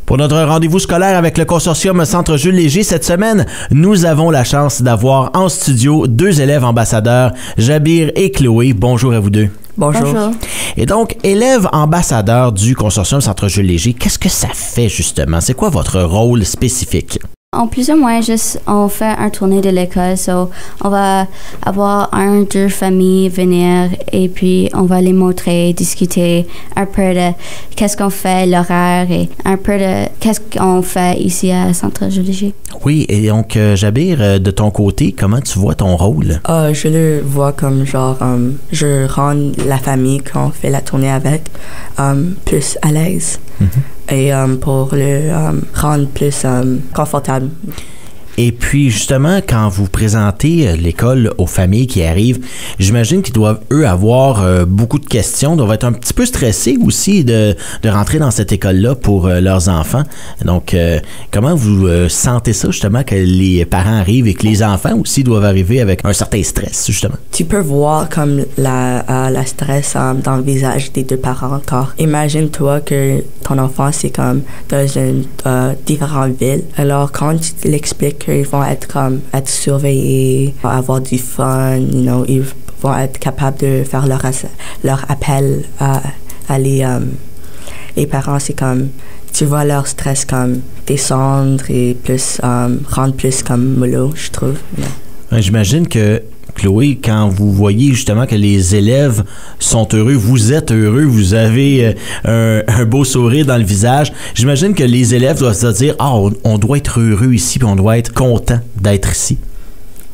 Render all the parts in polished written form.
Pour notre rendez-vous scolaire avec le consortium Centre Jules Léger cette semaine, nous avons la chance d'avoir en studio deux élèves ambassadeurs, Jabir et Chloé. Bonjour à vous deux. Bonjour. Et donc, élèves ambassadeurs du consortium Centre Jules Léger, qu'est-ce que ça fait justement? C'est quoi votre rôle spécifique? En plus ou moins, on fait un tournée de l'école, so on va avoir deux familles venir et puis on va les montrer, discuter un peu de qu'est-ce qu'on fait, l'horaire et un peu de qu'est-ce qu'on fait ici à Centre Jules Léger. Oui, et donc Jabir, de ton côté, comment tu vois ton rôle? Je le vois comme genre, je rends la famille qu'on fait la tournée avec plus à l'aise. Et pour le rendre plus confortable. Et puis, justement, quand vous présentez l'école aux familles qui arrivent, j'imagine qu'ils doivent, eux, avoir beaucoup de questions, doivent être un petit peu stressés aussi de rentrer dans cette école-là pour leurs enfants. Donc, comment vous sentez ça, justement, que les parents arrivent et que les enfants aussi doivent arriver avec un certain stress, justement? Tu peux voir comme la stress dans le visage des deux parents, car imagine-toi que ton enfant, c'est comme dans une différente ville. Alors, quand tu l'expliques qu'ils vont être surveillés, avoir du fun, ils vont être capables de faire leur appel à les parents. C'est comme, tu vois leur stress comme descendre et plus, rendre plus comme mollo, je trouve. J'imagine que Chloé, quand vous voyez justement que les élèves sont heureux, vous êtes heureux, vous avez un beau sourire dans le visage, j'imagine que les élèves doivent se dire « Ah, on doit être heureux ici, puis on doit être content d'être ici ».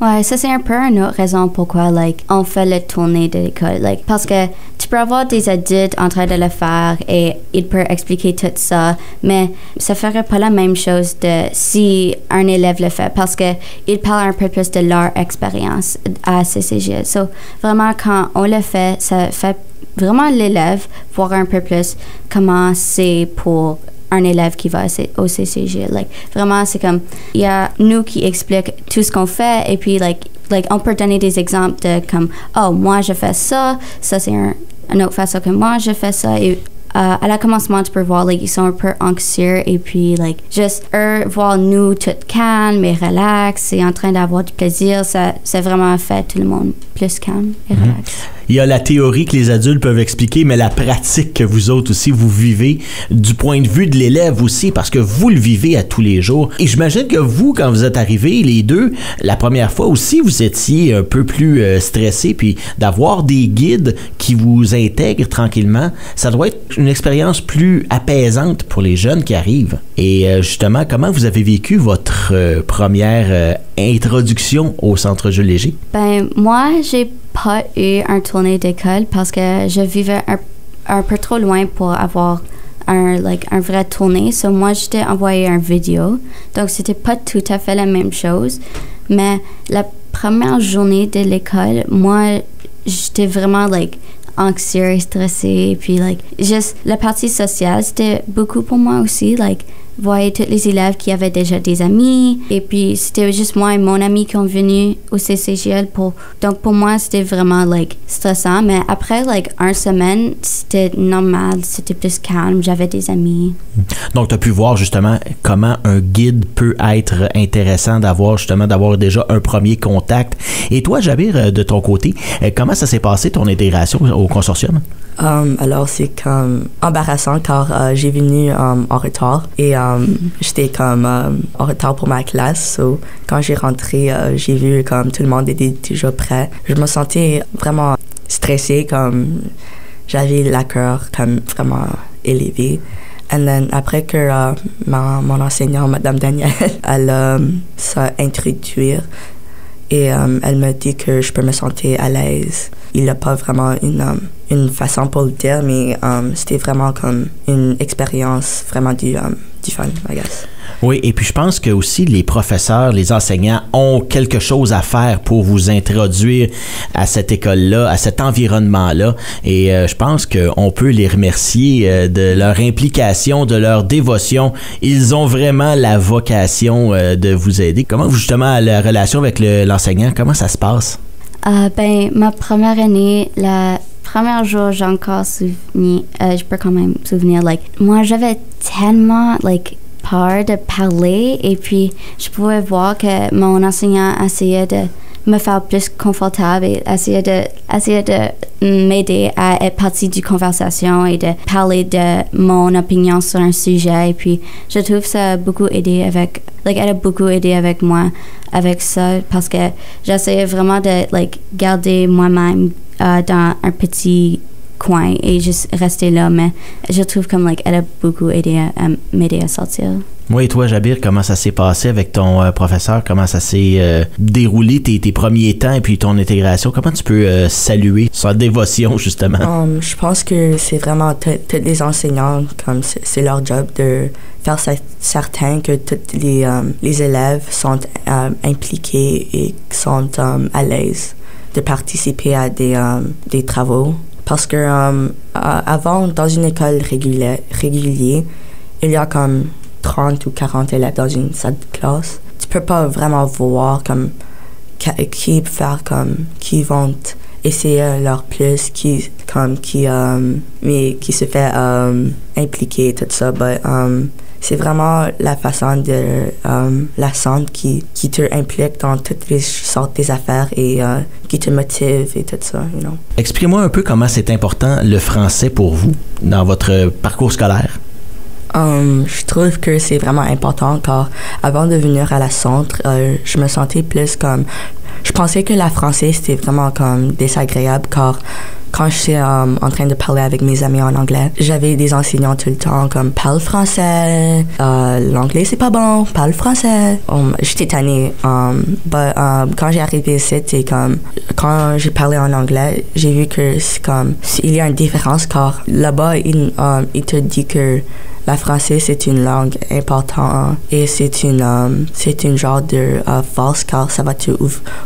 Ouais, ça c'est un peu une autre raison pourquoi on fait la tournée de l'école. Parce que tu peux avoir des adultes en train de le faire et ils peuvent expliquer tout ça, mais ça ferait pas la même chose de si un élève le fait parce que ils parlent un peu plus de leur expérience à CCJ. So, vraiment, quand on le fait, ça fait vraiment l'élève voir un peu plus comment c'est pour un élève qui va au CCJ. Vraiment, c'est comme, il y a nous qui expliquent tout ce qu'on fait et puis, on peut donner des exemples de comme, oh, moi, je fais ça, ça, c'est une autre façon que moi, je fais ça. Et à la commencement, tu peux voir, ils sont un peu anxieux et puis, juste, eux, voir nous tout calme et relax et en train d'avoir du plaisir, ça vraiment fait tout le monde plus calme et relax. Il y a la théorie que les adultes peuvent expliquer, mais la pratique que vous autres aussi, vous vivez du point de vue de l'élève aussi, parce que vous le vivez à tous les jours. Et j'imagine que vous, quand vous êtes arrivés, les deux, la première fois aussi, vous étiez un peu plus stressés, puis d'avoir des guides qui vous intègrent tranquillement, ça doit être une expérience plus apaisante pour les jeunes qui arrivent. Et justement, comment vous avez vécu votre première introduction au Centre Jules Léger? Ben, moi, j'ai pas eu un tournée d'école parce que je vivais un peu trop loin pour avoir un vrai tournée. So, moi, je t'ai envoyé une vidéo. Donc, c'était pas tout à fait la même chose. Mais la première journée de l'école, moi, j'étais vraiment, anxieux et stressée. Et puis, juste la partie sociale, c'était beaucoup pour moi aussi. Voyez tous les élèves qui avaient déjà des amis. Et puis, c'était juste moi et mon ami qui sont venus au CCJL. Donc, pour moi, c'était vraiment, stressant. Mais après, une semaine, c'était normal. C'était plus calme. J'avais des amis. Donc, tu as pu voir, justement, comment un guide peut être intéressant d'avoir déjà un premier contact. Et toi, Jabir, de ton côté, comment ça s'est passé, ton intégration au consortium? Alors, c'est comme embarrassant car j'ai venu en retard et j'étais comme en retard pour ma classe. So, quand j'ai rentré, j'ai vu comme tout le monde était déjà prêt. Je me sentais vraiment stressée, comme j'avais la cœur comme vraiment élevée. Et then, après que mon enseignant, Madame Danielle, elle s'est introduite et elle m'a dit que je peux me sentir à l'aise. Il n'y a pas vraiment une façon pour le dire, mais c'était vraiment comme une expérience vraiment du fun, I guess. Oui, et puis je pense que aussi les professeurs, les enseignants ont quelque chose à faire pour vous introduire à cette école-là, à cet environnement-là. Et je pense qu'on peut les remercier de leur implication, de leur dévotion. Ils ont vraiment la vocation de vous aider. Comment justement la relation avec l'enseignant, comment ça se passe? Ben, ma première année, la première jour, j'ai encore souvenu, je peux quand même souvenir, moi, j'avais tellement, peur de parler et puis je pouvais voir que mon enseignant essayait de me faire plus confortable et essayait de m'aider à être partie du conversation et de parler de mon opinion sur un sujet. Et puis, je trouve que ça a beaucoup aidé elle a beaucoup aidé avec moi avec ça parce que j'essayais vraiment de, garder moi-même dans un petit coin et juste rester là. Mais je trouve comme, elle a beaucoup aidé à m'aider à sortir. Moi et toi, Jabir, comment ça s'est passé avec ton professeur? Comment ça s'est déroulé tes premiers temps et puis ton intégration? Comment tu peux saluer sa dévotion, justement? Je pense que c'est vraiment tous les enseignants, comme c'est leur job de faire certain que tous les élèves sont impliqués et sont à l'aise de participer à des travaux. Parce que avant, dans une école régulière, il y a comme 30 ou 40 élèves dans une salle de classe. Tu peux pas vraiment voir comme qui vont essayer leur plus, qui se fait impliquer tout ça. C'est vraiment la façon de la centre qui te implique dans toutes les sortes des affaires et qui te motive et tout ça, you know. Expliquez-moi un peu comment c'est important le français pour vous dans votre parcours scolaire. Je trouve que c'est vraiment important car avant de venir à la centre, je me sentais plus comme... Je pensais que la français c'était vraiment comme désagréable car quand j'étais en train de parler avec mes amis en anglais, j'avais des enseignants tout le temps comme parle français, l'anglais c'est pas bon, parle français. J'étais tannée. Quand j'ai arrivé ici, c'est comme quand j'ai parlé en anglais, j'ai vu que c'est comme il y a une différence car là-bas il te dit que la français c'est une langue importante et c'est une genre de force car ça va te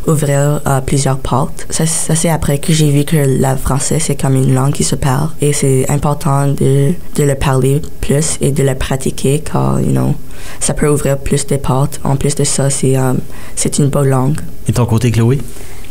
ouvrir plusieurs portes. Ça c'est après que j'ai vu que la français c'est comme une langue qui se parle et c'est important de le parler plus et de le pratiquer car ça peut ouvrir plus de portes. En plus de ça, c'est une bonne langue. Et ton côté, Chloé?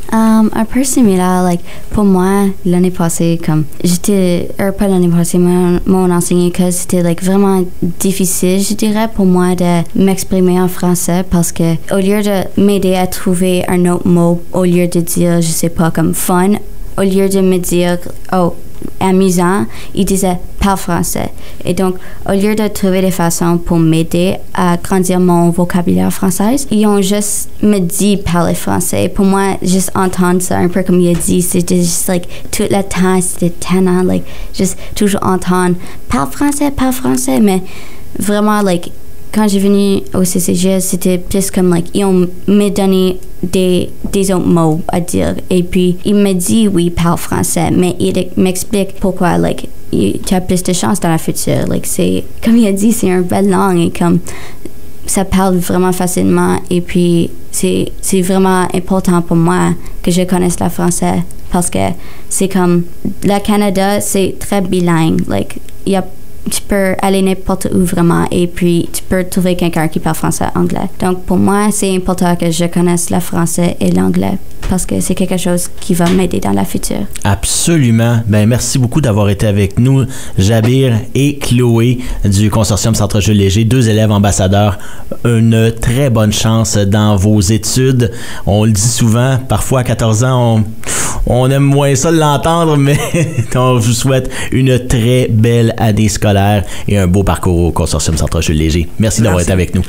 Un peu similaire, pour moi, l'année passée, pas l'année passée, mon enseignant que c'était vraiment difficile, je dirais, pour moi de m'exprimer en français parce que au lieu de m'aider à trouver un autre mot, au lieu de dire, je sais pas, comme fun, au lieu de me dire, oh, amusant, il disait parle français. Et donc, au lieu de trouver des façons pour m'aider à grandir mon vocabulaire français, ils ont juste me dit parler français. Et pour moi, juste entendre ça, un peu comme il a dit, c'était juste tout le temps, c'était tannant, juste toujours entendre parle français, mais vraiment, quand j'ai venu au CCG, c'était plus comme, ils ont me donné des autres mots à dire. Et puis, il me dit, oui, parle français, mais il m'explique pourquoi, tu as plus de chance dans la future. C'est, comme il a dit, c'est une belle langue et comme, ça parle vraiment facilement. Et puis, c'est vraiment important pour moi que je connaisse le français parce que c'est comme, le Canada, c'est très bilingue. Tu peux aller n'importe où vraiment et puis tu peux trouver quelqu'un qui parle français et anglais. Donc pour moi, c'est important que je connaisse le français et l'anglais parce que c'est quelque chose qui va m'aider dans la future. Absolument. Merci beaucoup d'avoir été avec nous, Jabir et Chloé du Consortium Centre Jules Léger, 2 élèves ambassadeurs. Une très bonne chance dans vos études. On le dit souvent, parfois à 14 ans, on aime moins ça de l'entendre, mais on vous souhaite une très belle année scolaire et un beau parcours au Consortium Centre Jules Léger. Merci d'avoir été avec nous.